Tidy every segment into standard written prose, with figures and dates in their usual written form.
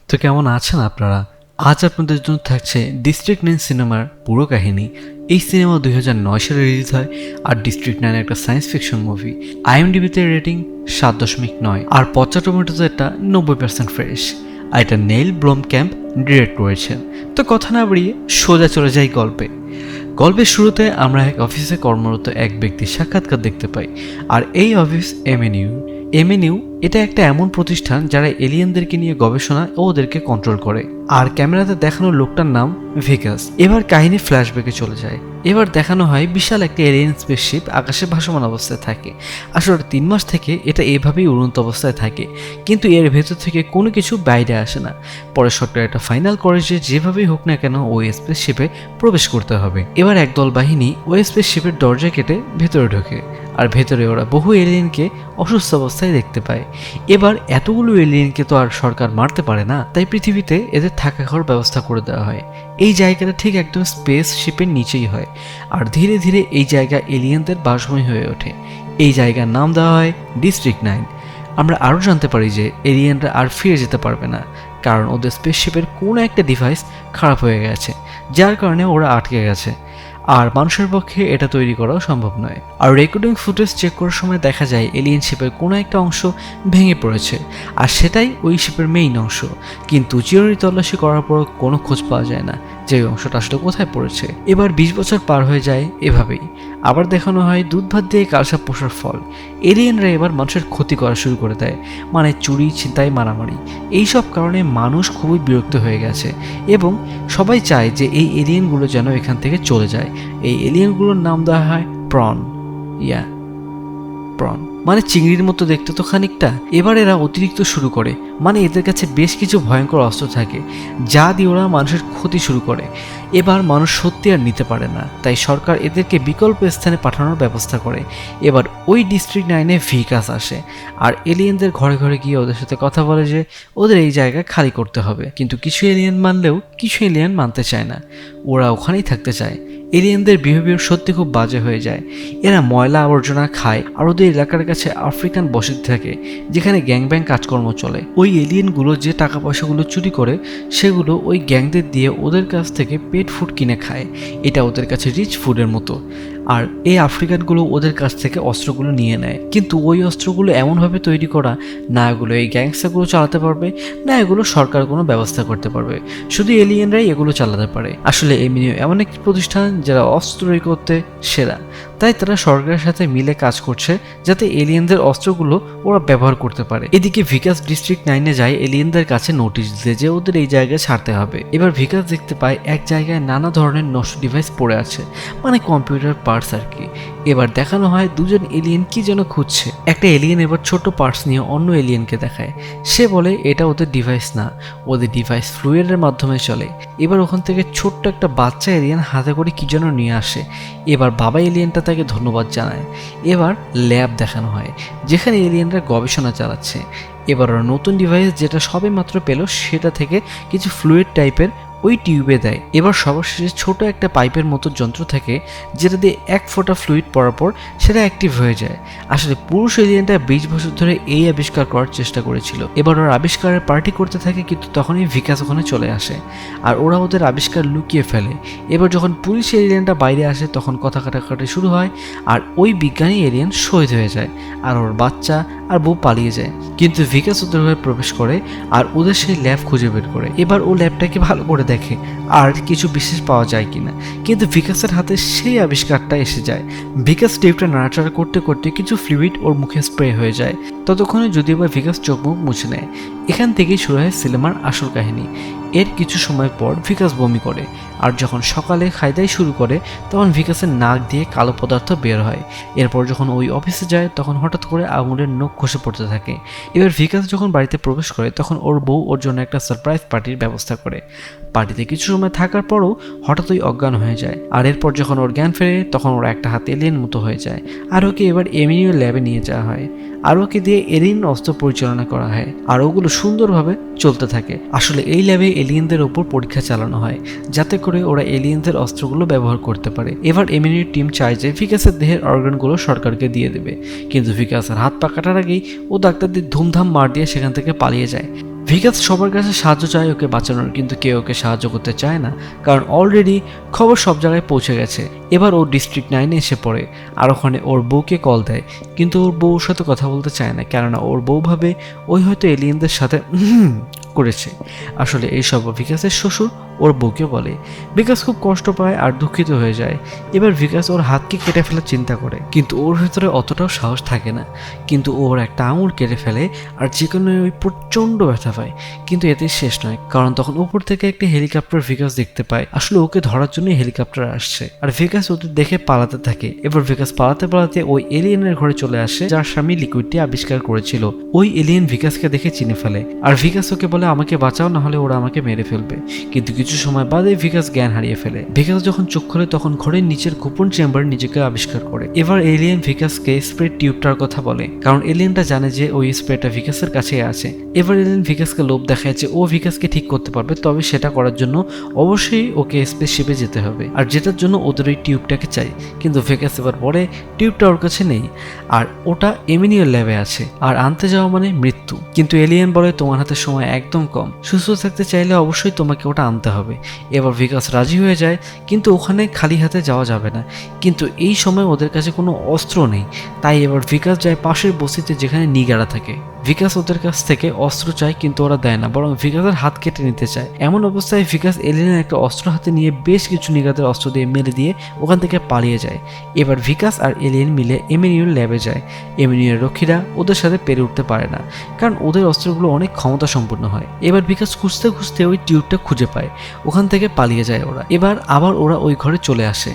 তো কেমন আছেন আপনারা? আজ আপনাদের জন্য থাকছে ডিস্ট্রিক্ট 9 সিনেমার পুরো কাহিনী। এই সিনেমা 2009 সালে রিলিজ হয় আর ডিস্ট্রিক্ট 9 একটা সায়েন্স ফিকশন মুভি। আইএমডিবিতে রেটিং 7.9 আর পচা টমেটোতে এটা 90% ফ্রেশ। আর এটা নেইল ব্লমক্যাম্প ডিরেক্ট করেছেন। তো কথা না বাড়িয়ে সোজা চলে যাই গল্পের শুরুতে আমরা এক অফিসে কর্মরত এক ব্যক্তির সাক্ষাৎকার দেখতে পাই। আর এই অফিস এমএনইউ এটা একটা এমন প্রতিষ্ঠান যারা এলিয়েনদেরকে নিয়ে গবেষণা ও ওদেরকে কন্ট্রোল করে। আর ক্যামেরাতে দেখানো লোকটার নাম ভিকাস। এবার কাহিনী ফ্ল্যাশব্যাকে চলে যায়। এবার দেখানো হয় বিশাল একটা এলিয়েন স্পেসশিপ আকাশে ভাসমান অবস্থায় থাকে। আসলে 3 মাস থেকে এটা এভাবেই উড়ন্ত অবস্থায় থাকে, কিন্তু এর ভেতর থেকে কোনো কিছু বাইরে আসে না। পরে সরকার এটা ফাইনাল করে যে যেভাবেই হোক না কেন ওই স্পেসশিপে প্রবেশ করতে হবে। এবার একদল বাহিনী ওই স্পেসশিপের দরজা কেটে ভেতরে ঢোকে। আর ভেতরে ওরা বহু এলিয়েনকে অসুস্থ অবস্থায় দেখতে পায়। এবার এতগুলো এলিয়েনকে তো আর সরকার মারতে পারে না, তাই পৃথিবীতে এদের থাকা খাওয়ার ব্যবস্থা করে দেওয়া হয়। এই জায়গাটা ঠিক একদম স্পেস শিপের নিচেই হয়। আর ধীরে ধীরে এই জায়গা এলিয়েনদের বাসভূমি হয়ে ওঠে। এই জায়গার নাম দেওয়া হয় ডিস্ট্রিক্ট 9। আমরা আরও জানতে পারি যে এলিয়েনরা আর ফিরে যেতে পারবে না, কারণ ওদের স্পেসশিপের কোনো একটা ডিভাইস খারাপ হয়ে গেছে, যার কারণে ওরা আটকে গেছে। আর মানুষের পক্ষে এটা তৈরি করাও সম্ভব নয়। আর রেকর্ডিং ফুটেজ চেক করার সময় দেখা যায় এলিয়েন শিপের কোনো একটা অংশ ভেঙে পড়েছে, আর সেটাই ওই শিপের মেইন অংশ। কিন্তু চিরুনি তল্লাশি করার পর কোনো খোঁজ পাওয়া যায় না যে ওই অংশটা আসলে কোথায় পড়েছে। এবার 20 বছর পার হয়ে যায় এভাবেই। আবার দেখানো হয় দুধ ভাত দিয়ে কালসাপ পোষার ফল। এলিয়েনরা এবার মানুষের ক্ষতি করা শুরু করে দেয়, মানে চুরি, ছিনতাই, মারামারি। এইসব কারণে মানুষ খুবই বিরক্ত হয়ে গেছে এবং সবাই চায় যে এই এলিয়েনগুলো যেন এখান থেকে চলে যায়। এই এলিয়েনগুলোর নাম দেওয়া হয় প্রন। প্রন মানে চিংড়ির মতো দেখতে তো খানিকটা। এবার এরা অতিরিক্ত শুরু করে, মানে এদের কাছে বেশ কিছু ভয়ঙ্কর অস্ত্র থাকে যা দিয়ে ওরা মানুষের ক্ষতি শুরু করে। এবার মানুষ সত্যি আর নিতে পারে না, তাই সরকার এদেরকে বিকল্প স্থানে পাঠানোর ব্যবস্থা করে। এবার ওই ডিস্ট্রিক্ট 9-এ ভিকাস আসে আর এলিয়েনদের ঘরে ঘরে গিয়ে ওদের সাথে কথা বলে যে ওদের এই জায়গা খালি করতে হবে। কিন্তু কিছু এলিয়েন মানলেও কিছু এলিয়েন মানতে চায় না, ওরা ওখানেই থাকতে চায়। এলিয়েনদের বিহেভিয়ার সত্যি খুব বাজে হয়ে যায়। এরা ময়লা আবর্জনা খায় আর ওদের এলাকার কাছে আফ্রিকান বসতি থাকে যেখানে গ্যাংব্যাং কাজকর্ম চলে। ওই এলিয়েনগুলো যে টাকা পয়সাগুলো চুরি করে সেগুলো ওই গ্যাংদের দিয়ে ওদের কাছ থেকে পেট ফুড কিনে খায়। এটা ওদের কাছে রিচ ফুডের মতো। আর এই আফ্রিকানগুলো ওদের কাছ থেকে অস্ত্রগুলো নিয়ে নেয়, কিন্তু ওই অস্ত্রগুলো এমনভাবে তৈরি করা না এগুলো এই গ্যাংস্টারগুলো চালাতে পারবে, না এগুলো সরকার কোনো ব্যবস্থা করতে পারবে। শুধু এলিয়েনরাই এগুলো চালাতে পারে। আসলে এমনিও এমন একটি প্রতিষ্ঠান যারা অস্ত্র তৈরি করতে সেরা, তাই তারা সরকারের সাথে মিলে কাজ করছে যাতে এলিয়েনদের অস্ত্রগুলো ওরা ব্যবহার করতে পারে। এদিকে ভিকাস ডিস্ট্রিক্ট 9-এ যায় এলিয়েনদের কাছে নোটিশ দিতে যে ওদের এই জায়গায় ছাড়তে হবে। এবার ভিকাস দেখতে পায় এক জায়গায় নানা ধরনের নষ্ট ডিভাইস পড়ে আছে, মানে কম্পিউটার পার্টস আর কি। এবার দেখানো হয় দুজন এলিয়েন কি যেন খুঁজছে। একটা এলিয়েন এবার ছোট পার্টস নিয়ে অন্য এলিয়েনকে দেখায়। সে বলে এটা ওদের ডিভাইস না, ওদের ডিভাইস ফ্লুইডের মাধ্যমে চলে। এবার ওখান থেকে ছোট্ট একটা বাচ্চা এলিয়েন হাতে করে কি যেন নিয়ে আসে। এবার বাবা এলিয়েনটা তাকে ধন্যবাদ জানায়। এবার ল্যাব দেখানো হয় যেখানে এলিয়েনরা গবেষণা চালাচ্ছে। এবার ওরা নতুন ডিভাইস যেটা সবে মাত্র পেল সেটা থেকে কিছু ফ্লুইড টাইপের ওই টিউবে দেয়। এবার সবার শেষে ছোট একটা পাইপের মতো যন্ত্র থাকে যেটা দিয়ে 1 ফোঁটা ফ্লুইড পড়ার পর সেটা অ্যাক্টিভ হয়ে যায়। আসলে পুরুষ এলিয়েনটা 20 বছর ধরে এই আবিষ্কার করার চেষ্টা করেছিল। এবার ওরা আবিষ্কারের পার্টি করতে থাকে, কিন্তু তখনই ভিকাস ওখানে চলে আসে আর ওরা ওদের আবিষ্কার লুকিয়ে ফেলে। এবার যখন পুলিশ এলিয়েনটা বাইরে আসে তখন কথা কাটাকাটি শুরু হয় আর ওই বিজ্ঞানী এলিয়েন শহীদ হয়ে যায় আর ওর বাচ্চা আর বউ পালিয়ে যায়। কিন্তু ভিকাস ওদের ঘরে প্রবেশ করে আর ওদের সেই ল্যাব খুঁজে বের করে। এবার ও ল্যাবটাকে ভালো করে দেখে আর কিছু বিশেষ পাওয়া যায় কিনা, কিন্তু ভিকাসের হাতে সেই আবিষ্কারটা এসে যায়। ভিকাস টিউবটা নাড়াচাড়া করতে করতে কিছু ফ্লুইড ওর মুখে স্প্রে হয়ে যায়। ততক্ষণে যদিও বা ভিকাস চোখ মুখ মুছে নেয়। এখান থেকেই শুরু হয় সিনেমার আসল কাহিনী। এর কিছু সময় পর ভিকাস বমি করে আর যখন সকালে খাইদাই শুরু করে তখন ভিকাসের নাক দিয়ে কালো পদার্থ বের হয়। এরপর যখন ওই অফিসে যায় তখন হঠাৎ করে আঙুলের নখ খসে পড়তে থাকে। এবার ভিকাস যখন বাড়িতে প্রবেশ করে তখন ওর বউ ওর জন্য একটা সারপ্রাইজ পার্টির ব্যবস্থা করে। পার্টিতে কিছু সময় থাকার পরও হঠাৎই অজ্ঞান হয়ে যায়। আর এরপর যখন ওর জ্ঞান ফেরে তখন ওরা একটা হাতে এলিয়েন মতো হয়ে যায়। আর ওকে এবার এমিনিও ল্যাবে নিয়ে যাওয়া হয় আর ওকে দিয়ে এলিয়েন অস্ত্র পরিচালনা করা হয় আর ওগুলো সুন্দরভাবে চলতে থাকে। আসলে এই ল্যাবে এলিয়েনদের ওপর পরীক্ষা চালানো হয় যাতে করে ওরা এলিয়েনদের অস্ত্রগুলো ব্যবহার করতে পারে। এবার এমিনির টিম চায় যে ভিকাসের দেহের অর্গানগুলো সরকারকে দিয়ে দেবে, কিন্তু ভিকাসের হাত পা কাটার আগেই ও ডাক্তারদের ধুমধাম মার দিয়ে সেখান থেকে পালিয়ে যায়। ভিকাস সবার কাছে সাহায্য চায় ওকে বাঁচানোর, কিন্তু কেউ ওকে সাহায্য করতে চায় না, কারণ অলরেডি খবর সব জায়গায় পৌঁছে গেছে। এবার ও ডিস্ট্রিক্ট 9-এ এসে পড়ে আর ওখানে ওর বউকে কল দেয়, কিন্তু ওর বউর সাথে কথা বলতে চায় না, কেননা ওর বউ ভাবে ওই হয়তো এলিয়েনদের সাথে করেছে। আসলে এইসব ভিকাসের শ্বশুর ওর বউকে বলে। ভিকাস খুব কষ্ট পায় আর দুঃখিত হয়ে যায়। এবার ভিকাস ওর হাতকে কেটে ফেলার চিন্তা করে, কিন্তু ওর ভেতরে অতটাও সাহস থাকে না। কিন্তু ওর একটা আঙুল কেটে ফেলে আর যে কোনো ওই প্রচণ্ড ব্যথা পায়। কিন্তু এতে শেষ নয়, কারণ তখন উপর থেকে একটা হেলিকপ্টার ভিকাস দেখতে পায়। আসলে ওকে ধরার জন্য হেলিকপ্টার আসছে আর ভিকাস ওদের দেখে পালাতে থাকে। এবার ভিকাস পালাতে পালাতে ওই এলিয়েনের ঘরে চলে আসে যার স্বামী লিকুইডটি আবিষ্কার করেছিল। ওই এলিয়েন ভিকাসকে দেখে চিনে ফেলে আর ভিকাস ওকে বলে আমাকে বাঁচাও, না হলে ওরা আমাকে মেরে ফেলবে। কিন্তু কিছু সময় বাদে ভিকাস জ্ঞান হারিয়ে ফেলে। ভিকাস যখন চোখ খোলে তখন ঘরের নিচের গোপন চেম্বার নিজেকে আবিষ্কার করে। এবার এলিয়েন ভিকাসকে স্প্রে টিউবটার কথা বলে, কারণ এলিয়েনটা জানে যে ওই স্প্রেটা ভিকাসের কাছেই আছে। এবার এলিয়েন ভিকাসকে লোভ দেখায় যে ও ভিকাসকে ঠিক করতে পারবে, তবে সেটা করার জন্য অবশ্যই ওকে স্পেসশিপে যেতে হবে, আর যেটার জন্য ওদের ওই টিউবটাকে চাই। কিন্তু ভিকাস এবার বলে টিউবটা ওর কাছে নেই আর ওটা এমিনিউর ল্যাবে আছে, আর আনতে যাওয়া মানে মৃত্যু। কিন্তু এলিয়েন বলে তোমার হাতে সময় একদম কম, সুস্থ থাকতে চাইলে অবশ্যই তোমাকে ওটা আনতে হবে। এবার ভিকাস রাজি হয়ে যায়, কিন্তু ওখানে খালি হাতে যাওয়া যাবে না। কিন্তু এই সময় ওদের কাছে কোনো অস্ত্র নেই, তাই এবার ভিকাস যায় পাশের বস্তিতে যেখানে নিগারা থাকে। ভিকাস ওদের কাছ থেকে অস্ত্র চায়, কিন্তু ওরা দেয় না, বরং ভিকাসের হাত কেটে নিতে চায়। এমন অবস্থায় ভিকাস এলিয়েনের একটা অস্ত্র হাতে নিয়ে বেশ কিছু নিগাদের অস্ত্র দিয়ে মেরে দিয়ে ওখান থেকে পালিয়ে যায়। এবার ভিকাস আর এলিয়েন মিলে এমিনিউর ল্যাবে যায়। এমিনিউর রক্ষীরা ওদের সাথে পেরে উঠতে পারে না, কারণ ওদের অস্ত্রগুলো অনেক ক্ষমতা সম্পন্ন হয়। এবার ভিকাস খুঁজতে খুঁজতে ওই টিউবটা খুঁজে পায়, ওখান থেকে পালিয়ে যায় ওরা। এবার আবার ওরা ওই ঘরে চলে আসে।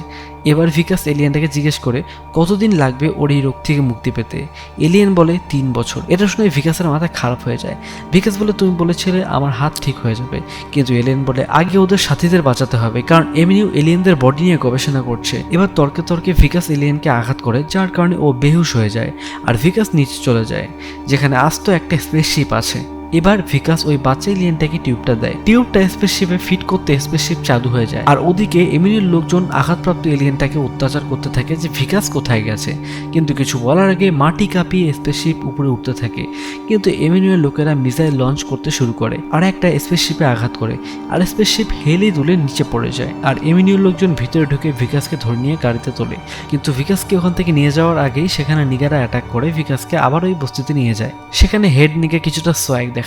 এবার ভিকাস এলিয়েনটাকে জিজ্ঞেস করে কতদিন লাগবে ওর এই রোগ থেকে মুক্তি পেতে। এলিয়েন বলে 3 বছর। এটা শুনে ভিকাসের মাথা খারাপ হয়ে যায়। ভিকাস বলে তুমি বলেছিলে আমার হাত ঠিক হয়ে যাবে, কিন্তু এলিয়েন বলে আগে ওদের সাথীদের বাঁচাতে হবে, কারণ এমিনিউ এলিয়েনদের বডি নিয়ে গবেষণা করছে। এবার তর্কে তর্কে ভিকাস এলিয়েনকে আঘাত করে, যার কারণে ও বেহুশ হয়ে যায় আর ভিকাস নিচে চলে যায়, যেখানে আস্ত একটা স্পেসশিপ আছে। এবার ভিকাস ওই বাচ্চা এলিয়েনটাকে টিউবটা দেয়। টিউবটা স্পেসশিপে ফিট করতে স্পেসশিপ চালু হয়ে যায়, আর ওদিকে এমিনিউর লোকজন আঘাতপ্রাপ্ত এলিয়েনটাকে অত্যাচার করতে থাকে যে ভিকাস কোথায় গেছে। কিন্তু কিছু বলার আগে মাটি কাঁপিয়ে স্পেসশিপ উপরে উঠতে থাকে, কিন্তু এমিনিউর লোকেরা মিসাইল লঞ্চ করতে শুরু করে আর একটা স্পেসশিপে আঘাত করে, আর স্পেসশিপ হেলে দুলে নিচে পড়ে যায়। আর এমিনিউর লোকজন ভিতরে ঢুকে ভিকাসকে ধরে নিয়ে গাড়িতে তোলে, কিন্তু ভিকাসকে ওখান থেকে নিয়ে যাওয়ার আগেই সেখানে নিগারা অ্যাটাক করে ভিকাসকে আবার ওই বস্তিতে নিয়ে যায়। সেখানে হেড নিগে কিছুটা সোয়াগ দেখায়।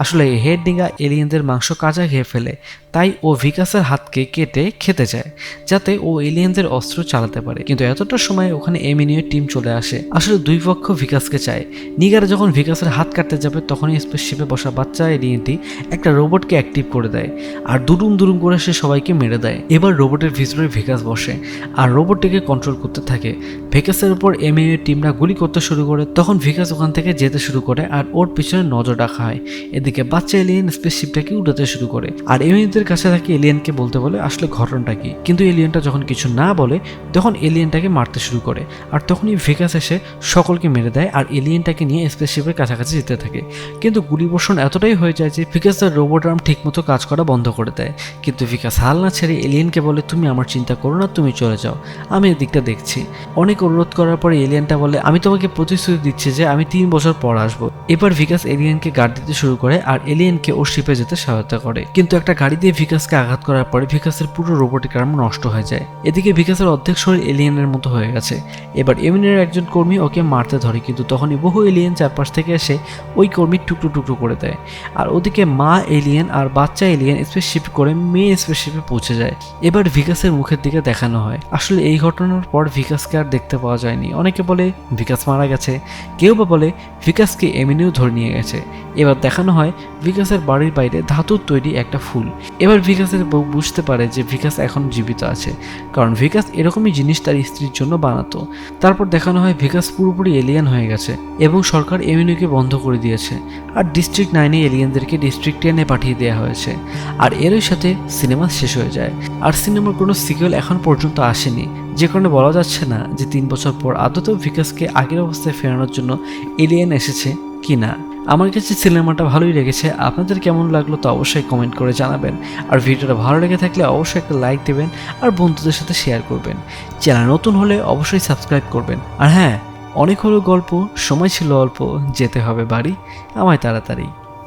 আসলে এই হেড নিগা এলিয়েনদের মাংস কাঁচা খেয়ে ফেলে, তাই ও ভিকাসের হাতকে কেটে খেতে চায়, যাতে ও এলিয়েনদের অস্ত্র চালাতে পারে। কিন্তু এতটা সময় ওখানে এমিনিউর টিম চলে আসে। আসলে দুই পক্ষ ভিকাসকে চায়। নিগারা যখন ভিকাসের হাত কাটতে যাবে তখনই স্পেসশিপে বসা বাচ্চা এলিয়েনটি একটা রোবটকে অ্যাক্টিভ করে দেয় আর দুরুম দুরুম করে সে সবাইকে মেরে দেয়। এবার রোবটের ভিতরে ভিকাস বসে আর রোবটটিকে কন্ট্রোল করতে থাকে। ভিকাসের উপর এমিনিউর টিমরা গুলি করতে শুরু করে, তখন ভিকাস ওখান থেকে যেতে শুরু করে আর ওর পিছনে নজর রাখা হয়। এদিকে বাচ্চা এলিয়েন স্পেসশিপটাকে উড়াতে শুরু করে আর এমিনিউদের কাছে থাকে এলিয়েনকে বলতে বলে আসলে ঘটনাটা কি। কিন্তু এলিয়েনটা যখন কিছু না বলে তখন এলিয়েনটাকে মারতে শুরু করে, আর তখনই ভিকাস এসে সকলকে মেরে দেয় আর এলিয়েনটাকে নিয়ে স্পেসশিপের কাছাকাছি যেতে থাকে। কিন্তু গুলিবর্ষণ এতটাই হয়ে যায় যে ভিকাস তার রোবট আর্ম ঠিকমতো কাজ করা বন্ধ করে দেয়। কিন্তু ভিকাস হাল না ছেড়ে এলিয়েনকে বলে তুমি আমার চিন্তা করো না, তুমি চলে যাও, আমি এদিকটা দেখছি। অনেক অনুরোধ করার পরে এলিয়েনটা বলে আমি তোমাকে প্রতিশ্রুতি দিচ্ছি যে আমি 3 বছর পর আসবো। এবার ভিকাস এলিয়েনকে গার্ড দিতে শুরু করে আর এলিয়েনকে ওর শিপে যেতে সহায়তা করে। কিন্তু একটা গাড়ি দিয়ে ভিকাসকে আঘাত করার পরে ভিকাসের পুরো রোবটিক আর্ম নষ্ট হয়ে যায়। এদিকে ভিকাসের অর্ধেক শরীর এলিয়েনের মতো হয়ে গেছে। এবার এমিনের একজন কর্মী ওকে মারতে ধরে, কিন্তু তখনই বহু এলিয়েন চারপাশ থেকে এসে ওই কর্মীর টুকরো টুকরো করে দেয়। আর ওদিকে মা এলিয়েন আর বাচ্চা এলিয়েন স্পেসশিপ করে মেয়ে স্পেসশিপে পৌঁছে যায়। এবার ভিকাসের মুখের দিকে দেখানো হয়। আসলে এই ঘটনার পর ভিকাসকে আর দেখতে পাওয়া যায়নি। অনেকে বলে ভিকাস মারা গেছে, কেউ বা বলে ভিকাসকে এমিনিউ ধরে নিয়ে গেছে। এবার দেখানো হয় ভিকাসের বাড়ির বাইরে ধাতুর তৈরি একটা ফুল। এবার ভিকাসের বউ বুঝতে পারে যে ভিকাস এখন জীবিত আছে, কারণ ভিকাস এরকমই জিনিস তার স্ত্রীর জন্য বানাতো। তারপর দেখানো হয় ভিকাস পুরোপুরি এলিয়েন হয়ে গেছে এবং সরকার এমিনিউকে বন্ধ করে দিয়েছে, আর ডিস্ট্রিক্ট 9-এ এলিয়েনদেরকে ডিস্ট্রিক্ট 10-এ পাঠিয়ে দেওয়া হয়েছে। আর এরই সাথে সিনেমা শেষ হয়ে যায়। আর সিনেমার কোনো সিকুয়েল এখন পর্যন্ত আসেনি, যে কারণে বলা যাচ্ছে না যে 3 বছর পর আদতেও ভিকাসকে আগের অবস্থায় ফেরানোর জন্য এলিয়েন এসেছে কি না। আমার কাছে সিনেমাটা ভালোই লেগেছে। আপনাদের কেমন লাগলো তো অবশ্যই কমেন্ট করে জানাবেন। আর ভিডিওটা ভালো লেগে থাকলে অবশ্যই একটা লাইক দেবেন আর বন্ধুদের সাথে শেয়ার করবেন। চ্যানেল নতুন হলে অবশ্যই সাবস্ক্রাইব করবেন। আর হ্যাঁ, অনেক হলো গল্প, সময় ছিল অল্প, যেতে হবে বাড়ি আমায় তাড়াতাড়ি।